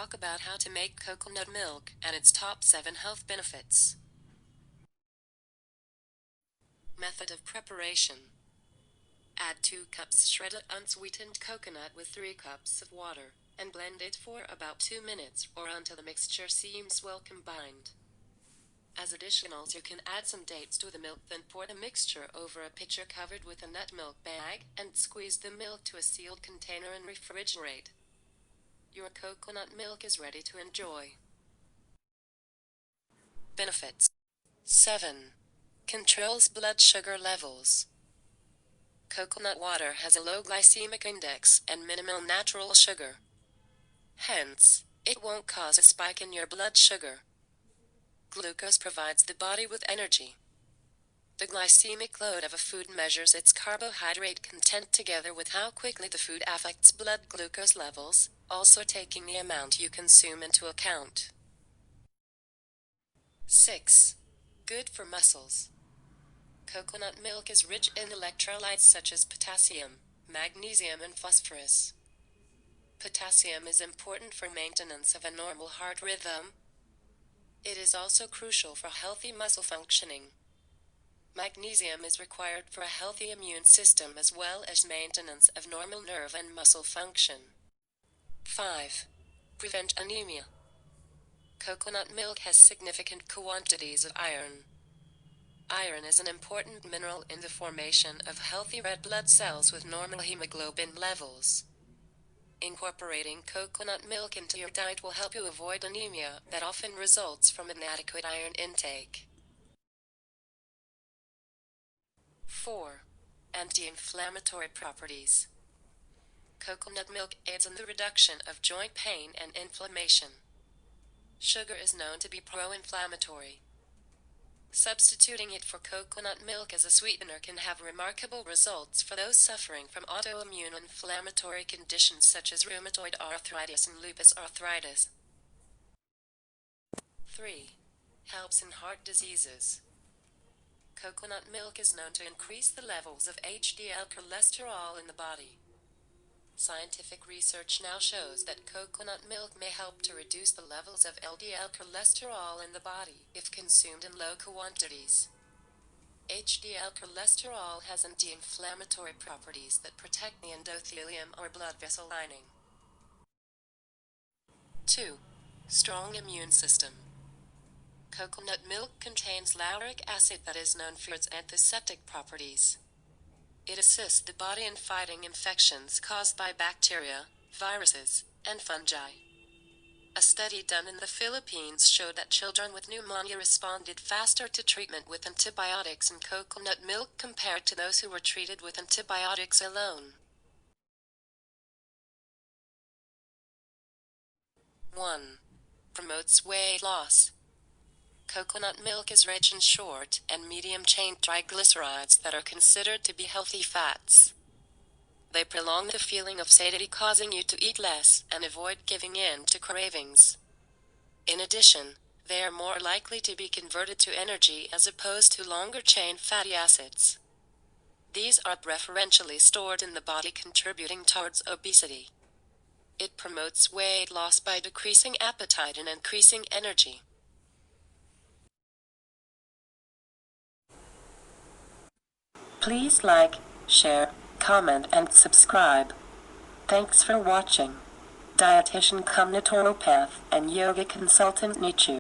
talk about how to make coconut milk and its top 7 health benefits. Method of preparation. Add 2 cups shredded unsweetened coconut with 3 cups of water, and blend it for about 2 minutes or until the mixture seems well combined. As additionals, you can add some dates to the milk, then pour the mixture over a pitcher covered with a nut milk bag and squeeze the milk to a sealed container and refrigerate. Your coconut milk is ready to enjoy. Benefits. 7. Controls blood sugar levels. Coconut water has a low glycemic index and minimal natural sugar. Hence, it won't cause a spike in your blood sugar. Glucose provides the body with energy. The glycemic load of a food measures its carbohydrate content together with how quickly the food affects blood glucose levels, also taking the amount you consume into account. 6. Good for muscles. Coconut milk is rich in electrolytes such as potassium, magnesium, and phosphorus. Potassium is important for maintenance of a normal heart rhythm. It is also crucial for healthy muscle functioning. Magnesium is required for a healthy immune system as well as maintenance of normal nerve and muscle function. 5. Prevent anemia. Coconut milk has significant quantities of iron. Iron is an important mineral in the formation of healthy red blood cells with normal hemoglobin levels. Incorporating coconut milk into your diet will help you avoid anemia that often results from inadequate iron intake. 4. Anti-inflammatory properties. Coconut milk aids in the reduction of joint pain and inflammation. Sugar is known to be pro-inflammatory. Substituting it for coconut milk as a sweetener can have remarkable results for those suffering from autoimmune inflammatory conditions such as rheumatoid arthritis and lupus arthritis. 3. Helps in heart diseases. Coconut milk is known to increase the levels of HDL cholesterol in the body. Scientific research now shows that coconut milk may help to reduce the levels of LDL cholesterol in the body if consumed in low quantities. HDL cholesterol has anti-inflammatory properties that protect the endothelium or blood vessel lining. 2. Strong immune system. Coconut milk contains lauric acid that is known for its antiseptic properties. It assists the body in fighting infections caused by bacteria, viruses, and fungi. A study done in the Philippines showed that children with pneumonia responded faster to treatment with antibiotics and coconut milk compared to those who were treated with antibiotics alone. 1. Promotes weight loss. Coconut milk is rich in short and medium-chain triglycerides that are considered to be healthy fats. They prolong the feeling of satiety, causing you to eat less and avoid giving in to cravings. In addition, they are more likely to be converted to energy as opposed to longer-chain fatty acids. These are preferentially stored in the body, contributing towards obesity. It promotes weight loss by decreasing appetite and increasing energy. Please like, share, comment, and subscribe. Thanks for watching. Dietitian cum naturopath and yoga consultant Neetu.